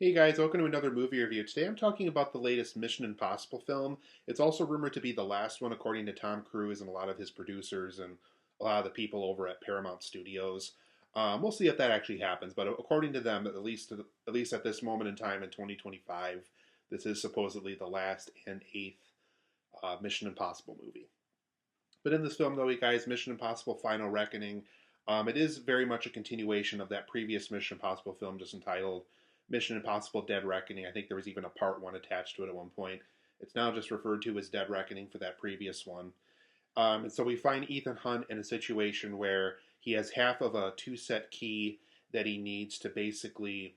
Hey guys, welcome to another movie review. Today I'm talking about the latest Mission Impossible film. It's also rumored to be the last one, according to Tom Cruise and a lot of his producers and a lot of the people over at Paramount Studios. We'll see if that actually happens, but according to them, at least at this moment in time in 2025, this is supposedly the last and eighth Mission Impossible movie. But in this film, though, you guys, Mission Impossible: Final Reckoning, it is very much a continuation of that previous Mission Impossible film, just entitled Mission Impossible: Dead Reckoning. I think there was even a part one attached to it at one point. It's now just referred to as Dead Reckoning for that previous one. And so we find Ethan Hunt in a situation where he has half of a two-set key that he needs to basically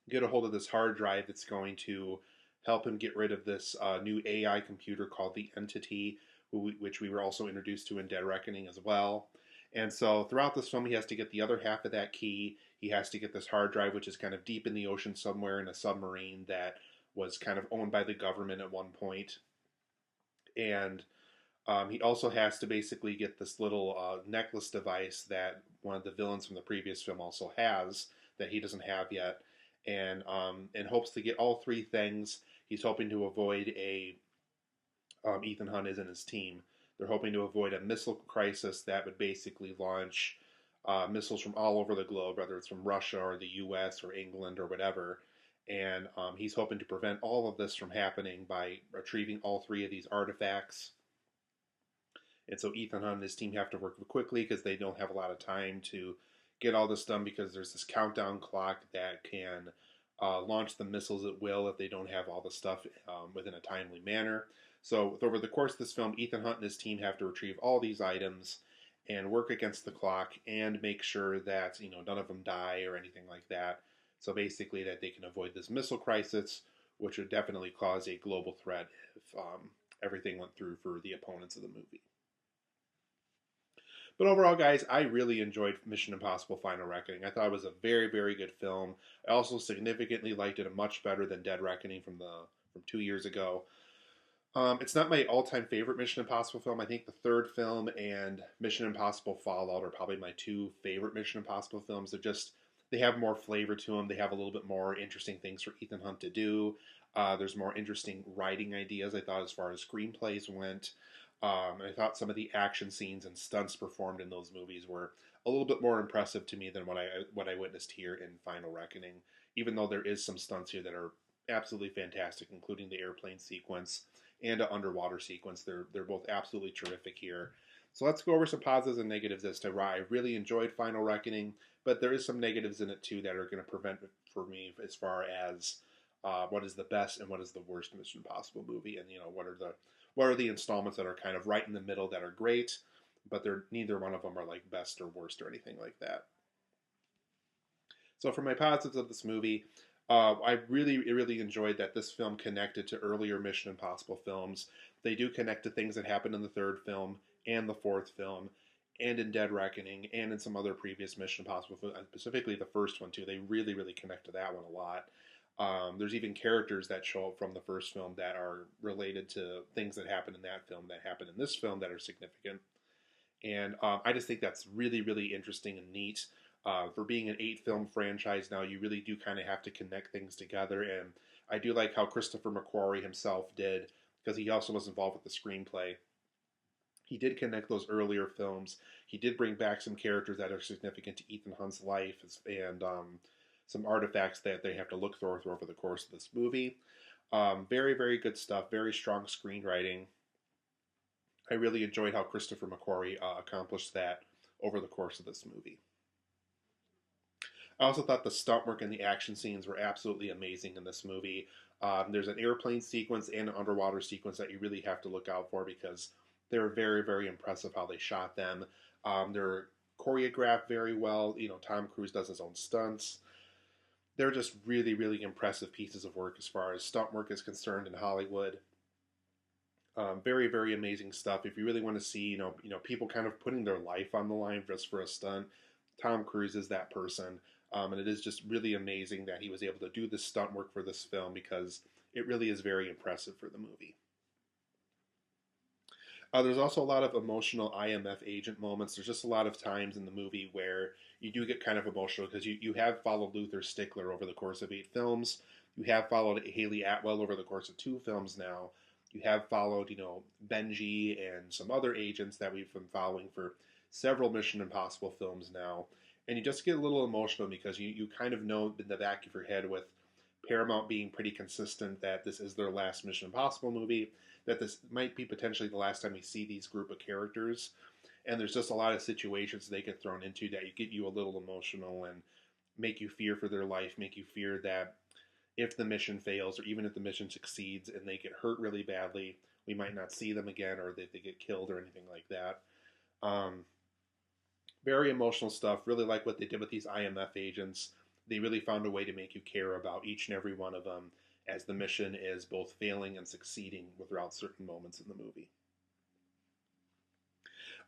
get a hold of this hard drive that's going to help him get rid of this new AI computer called the Entity, which we were also introduced to in Dead Reckoning as well. And so throughout this film, he has to get the other half of that key. He has to get this hard drive, which is kind of deep in the ocean somewhere in a submarine that was kind of owned by the government at one point. And he also has to basically get this little necklace device that one of the villains from the previous film also has that he doesn't have yet. And in hopes to get all three things, he's hoping to avoid a Ethan Hunt is in his team. They're hoping to avoid a missile crisis that would basically launch missiles from all over the globe, whether it's from Russia or the U.S. or England or whatever. And he's hoping to prevent all of this from happening by retrieving all three of these artifacts. And so Ethan Hunt and his team have to work quickly because they don't have a lot of time to get all this done, because there's this countdown clock that can launch the missiles at will if they don't have all the stuff within a timely manner. So over the course of this film, Ethan Hunt and his team have to retrieve all these items and work against the clock and make sure that none of them die or anything like that. So basically, that they can avoid this missile crisis, which would definitely cause a global threat if everything went through for the opponents of the movie. But overall, guys, I really enjoyed Mission Impossible: Final Reckoning. I thought it was a very, very good film. I also significantly liked it much better than Dead Reckoning from 2 years ago. It's not my all-time favorite Mission Impossible film. I think the third film and Mission Impossible Fallout are probably my two favorite Mission Impossible films. They have more flavor to them. They have a little bit more interesting things for Ethan Hunt to do. There's more interesting writing ideas, I thought, as far as screenplays went. I thought some of the action scenes and stunts performed in those movies were a little bit more impressive to me than what I witnessed here in Final Reckoning. Even though there is some stunts here that are absolutely fantastic, including the airplane sequence and an underwater sequence. They're both absolutely terrific here. So let's go over some positives and negatives as to why I really enjoyed Final Reckoning, but there is some negatives in it too that are going to prevent it for me as far as what is the best and what is the worst Mission Impossible movie, and what are the installments that are kind of right in the middle that are great, but they're neither one of them are like best or worst or anything like that. So for my positives of this movie, I really enjoyed that this film connected to earlier Mission Impossible films. They do connect to things that happened in the third film and the fourth film, and in Dead Reckoning, and in some other previous Mission Impossible films, specifically the first one too. They really connect to that one a lot. There's even characters that show up from the first film that are related to things that happened in that film that happen in this film that are significant. And I just think that's really interesting and neat. For being an 8-film franchise now, you really do kind of have to connect things together. And I do like how Christopher McQuarrie himself did, because he also was involved with the screenplay. He did connect those earlier films. He did bring back some characters that are significant to Ethan Hunt's life, and some artifacts that they have to look through over the course of this movie. Very good stuff. Very strong screenwriting. I really enjoyed how Christopher McQuarrie accomplished that over the course of this movie. I also thought the stunt work and the action scenes were absolutely amazing in this movie. There's an airplane sequence and an underwater sequence that you really have to look out for, because they're very impressive how they shot them. They're choreographed very well. Tom Cruise does his own stunts. They're just really impressive pieces of work as far as stunt work is concerned in Hollywood. Very amazing stuff. If you really want to see, people kind of putting their life on the line just for a stunt, Tom Cruise is that person. And it is just really amazing that he was able to do this stunt work for this film, because it really is very impressive for the movie. There's also a lot of emotional IMF agent moments. There's just a lot of times in the movie where you do get kind of emotional because you have followed Luther Stickler over the course of 8 films. You have followed Hayley Atwell over the course of 2 films now. You have followed, Benji and some other agents that we've been following for several Mission Impossible films now. And you just get a little emotional because you kind of know in the back of your head with Paramount being pretty consistent that this is their last Mission Impossible movie, that this might be potentially the last time we see these group of characters. And there's just a lot of situations they get thrown into that you get you a little emotional and make you fear for their life, make you fear that if the mission fails or even if the mission succeeds and they get hurt really badly, we might not see them again or that they get killed or anything like that. Very emotional stuff. Really like what they did with these IMF agents. They really found a way to make you care about each and every one of them as the mission is both failing and succeeding throughout certain moments in the movie.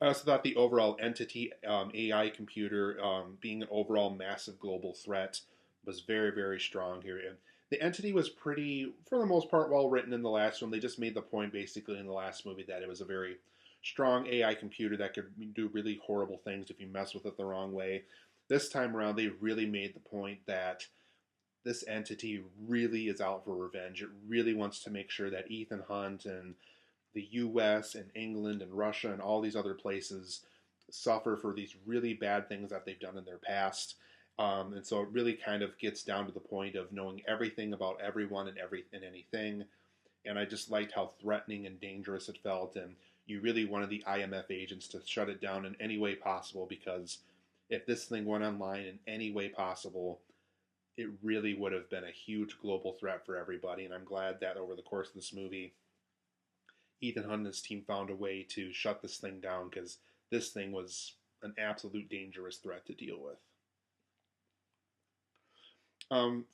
I also thought the overall entity AI computer being an overall massive global threat was very, very strong here. And the entity was pretty, for the most part, well written in the last one. They just made the point basically in the last movie that it was a very strong AI computer that could do really horrible things if you mess with it the wrong way. This time around, they really made the point that this entity really is out for revenge. It really wants to make sure that Ethan Hunt and the US and England and Russia and all these other places suffer for these really bad things that they've done in their past. And so it really kind of gets down to the point of knowing everything about everyone and anything. And I just liked how threatening and dangerous it felt. And you really wanted the IMF agents to shut it down in any way possible, because if this thing went online in any way possible, it really would have been a huge global threat for everybody. And I'm glad that over the course of this movie, Ethan Hunt and his team found a way to shut this thing down, because this thing was an absolute dangerous threat to deal with.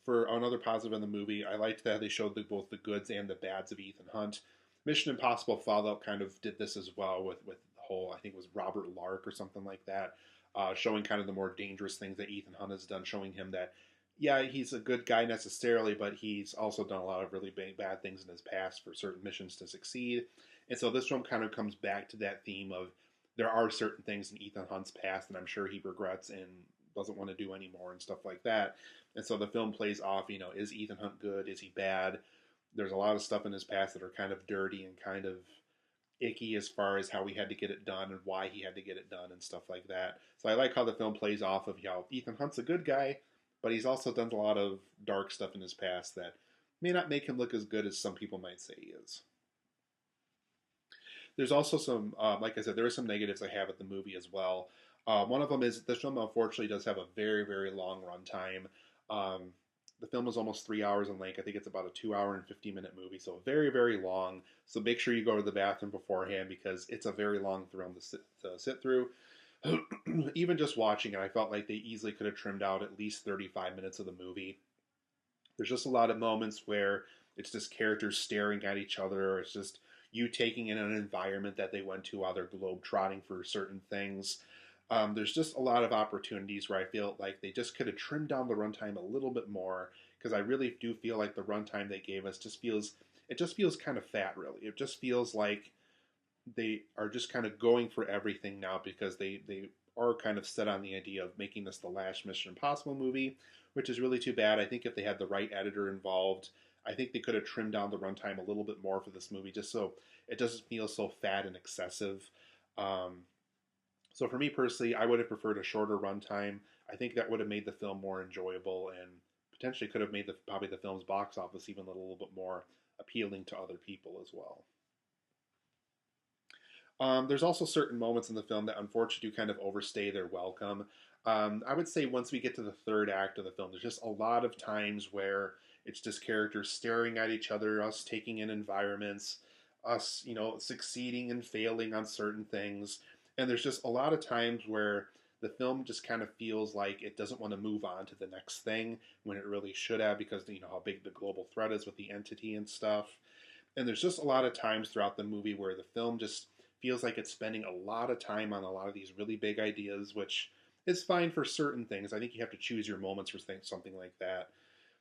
For another positive in the movie, I liked that they showed both the goods and the bads of Ethan Hunt. Mission Impossible Fallout kind of did this as well with the whole, I think it was Robert Lark or something like that, showing kind of the more dangerous things that Ethan Hunt has done, showing him that, yeah, he's a good guy necessarily, but he's also done a lot of really bad things in his past for certain missions to succeed. And so this film kind of comes back to that theme of there are certain things in Ethan Hunt's past that I'm sure he regrets and doesn't want to do anymore and stuff like that. And so the film plays off, is Ethan Hunt good? Is he bad? There's a lot of stuff in his past that are kind of dirty and kind of icky as far as how he had to get it done and why he had to get it done and stuff like that. So I like how the film plays off of how Ethan Hunt's a good guy, but he's also done a lot of dark stuff in his past that may not make him look as good as some people might say he is. There's also some, like I said, there are some negatives I have at the movie as well. One of them is this film unfortunately does have a very, very long runtime. The film is almost 3 hours in length. I think it's about a 2 hour and 50-minute movie, so very, very long. So make sure you go to the bathroom beforehand, because it's a very long film to sit through. Even just watching it, I felt like they easily could have trimmed out at least 35 minutes of the movie. There's just a lot of moments where it's just characters staring at each other, or it's just you taking in an environment that they went to while they're globe-trotting for certain things. There's just a lot of opportunities where I feel like they just could have trimmed down the runtime a little bit more, because I really do feel like the runtime they gave us just feels kind of fat, really. It just feels like they are just kind of going for everything now, because they are kind of set on the idea of making this the last Mission Impossible movie, which is really too bad. I think if they had the right editor involved, I think they could have trimmed down the runtime a little bit more for this movie, just so it doesn't feel so fat and excessive. So for me personally, I would have preferred a shorter runtime. I think that would have made the film more enjoyable and potentially could have made probably the film's box office even a little bit more appealing to other people as well. There's also certain moments in the film that unfortunately do kind of overstay their welcome. I would say once we get to the third act of the film, there's just a lot of times where it's just characters staring at each other, us taking in environments, us, succeeding and failing on certain things. And there's just a lot of times where the film just kind of feels like it doesn't want to move on to the next thing when it really should have, because how big the global threat is with the entity and stuff. And there's just a lot of times throughout the movie where the film just feels like it's spending a lot of time on a lot of these really big ideas, which is fine for certain things. I think you have to choose your moments for something like that.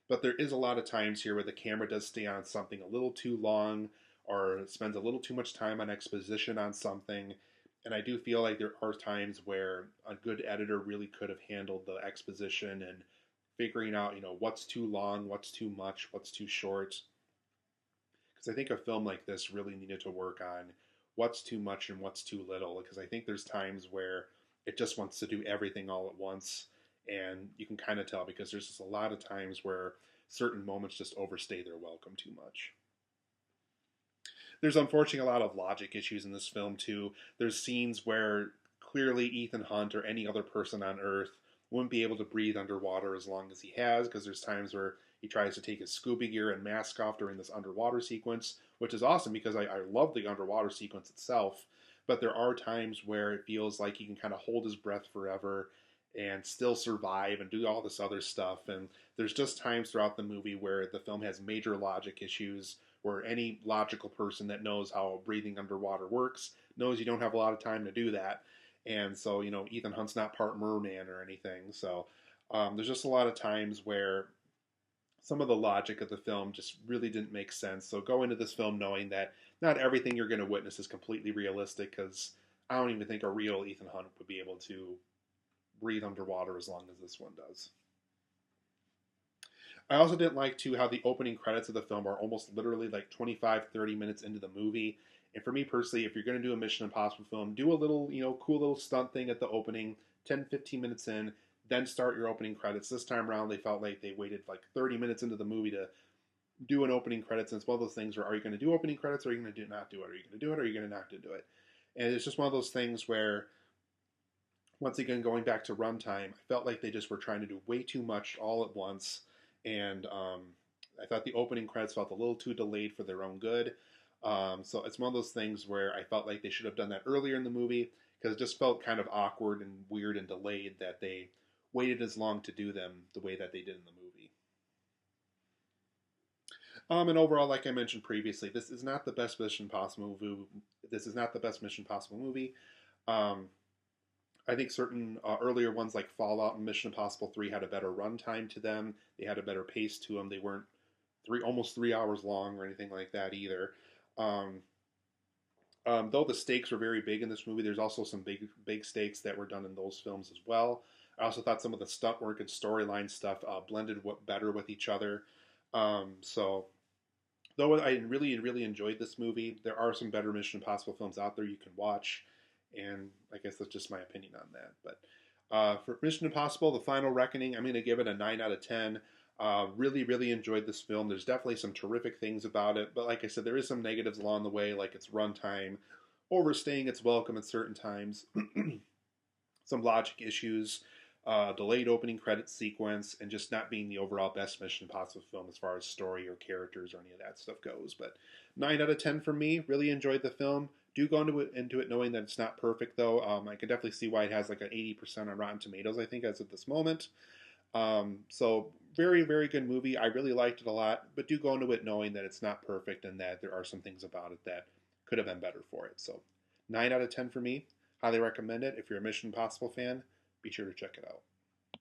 But there is a lot of times here where the camera does stay on something a little too long, or spends a little too much time on exposition on something. And I do feel like there are times where a good editor really could have handled the exposition and figuring out, what's too long, what's too much, what's too short. Because I think a film like this really needed to work on what's too much and what's too little. Because I think there's times where it just wants to do everything all at once, and you can kind of tell because there's just a lot of times where certain moments just overstay their welcome too much. There's unfortunately a lot of logic issues in this film too. There's scenes where clearly Ethan Hunt or any other person on Earth wouldn't be able to breathe underwater as long as he has, because there's times where he tries to take his scuba gear and mask off during this underwater sequence, which is awesome because I love the underwater sequence itself. But there are times where it feels like he can kind of hold his breath forever and still survive and do all this other stuff. And there's just times throughout the movie where the film has major logic issues, where any logical person that knows how breathing underwater works knows you don't have a lot of time to do that. And so, Ethan Hunt's not part merman or anything. So there's just a lot of times where some of the logic of the film just really didn't make sense. So go into this film knowing that not everything you're going to witness is completely realistic, because I don't even think a real Ethan Hunt would be able to breathe underwater as long as this one does. I also didn't like, too, how the opening credits of the film are almost literally like 25, 30 minutes into the movie. And for me personally, if you're going to do a Mission Impossible film, do a little, cool little stunt thing at the opening, 10, 15 minutes in, then start your opening credits. This time around, they felt like they waited like 30 minutes into the movie to do an opening credits. And it's one of those things where, are you going to do opening credits or are you going to not do it? Are you going to do it or are you going to not do it? And it's just one of those things where, once again, going back to runtime, I felt like they just were trying to do way too much all at once. And I thought the opening credits felt a little too delayed for their own good. So it's one of those things where I felt like they should have done that earlier in the movie, because it just felt kind of awkward and weird and delayed that they waited as long to do them the way that they did in the movie. And overall, like I mentioned previously, this is not the best Mission Possible movie. This is not the best Mission Possible movie. Um, I think certain earlier ones like Fallout and Mission Impossible 3 had a better runtime to them. They had a better pace to them. They weren't almost 3 hours long or anything like that either. Um, though the stakes were very big in this movie, there's also some big stakes that were done in those films as well. I also thought some of the stunt work and storyline stuff blended better with each other. So, though I really, really enjoyed this movie, there are some better Mission Impossible films out there you can watch. And I guess that's just my opinion on that. But for Mission Impossible, The Final Reckoning, I'm going to give it a 9 out of 10. Really, really enjoyed this film. There's definitely some terrific things about it. But like I said, there is some negatives along the way, like its runtime, overstaying its welcome at certain times, some logic issues, delayed opening credits sequence, and just not being the overall best Mission Impossible film as far as story or characters or any of that stuff goes. But 9 out of 10 for me. Really enjoyed the film. Do go into it knowing that it's not perfect, though. I can definitely see why it has like an 80% on Rotten Tomatoes, I think, as of this moment. So very, very good movie. I really liked it a lot, but do go into it knowing that it's not perfect and that there are some things about it that could have been better for it. So 9 out of 10 for me. Highly recommend it. If you're a Mission Impossible fan, be sure to check it out.